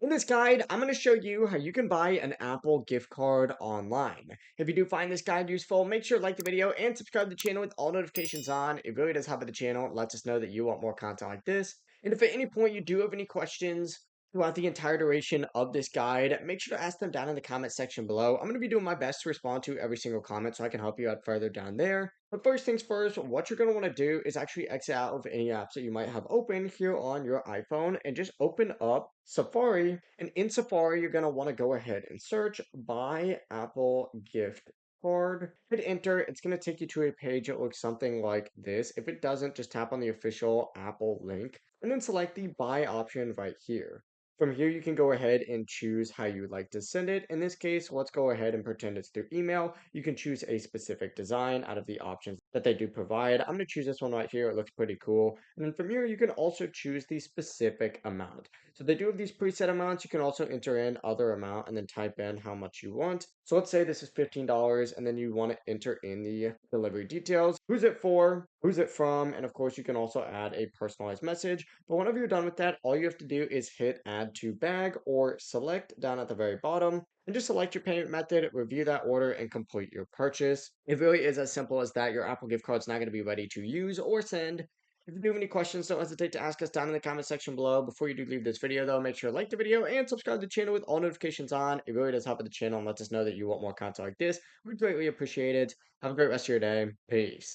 In this guide, I'm going to show you how you can buy an Apple gift card online. If you do find this guide useful, make sure to like the video and subscribe to the channel with all notifications on. It really does help with the channel. It lets us know that you want more content like this. And if at any point you do have any questions throughout the entire duration of this guide, make sure to ask them down in the comment section below. I'm going to be doing my best to respond to every single comment so I can help you out further down there. But first things first, what you're going to want to do is actually exit out of any apps that you might have open here on your iPhone and just open up Safari. And in Safari, you're going to want to go ahead and search Buy Apple Gift Card. Hit enter. It's going to take you to a page that looks something like this. If it doesn't, just tap on the official Apple link and then select the Buy option right here. From here, you can go ahead and choose how you would like to send it. In this case, let's go ahead and pretend it's through email. You can choose a specific design out of the options that they do provide. I'm going to choose this one right here. It looks pretty cool. And then from here, you can also choose the specific amount. So they do have these preset amounts. You can also enter in other amount and then type in how much you want. So let's say this is $15 and then you want to enter in the delivery details. Who's it for? Who's it from? And of course, you can also add a personalized message. But whenever you're done with that, all you have to do is hit add to bag or select down at the very bottom and just select your payment method, review that order, and complete your purchase. It really is as simple as that. Your Apple gift card's not going to be ready to use or send. If you do have any questions, don't hesitate to ask us down in the comment section below. Before you do leave this video, though, make sure to like the video and subscribe to the channel with all notifications on. It really does help with the channel and lets us know that you want more content like this. We greatly appreciate it. Have a great rest of your day. Peace.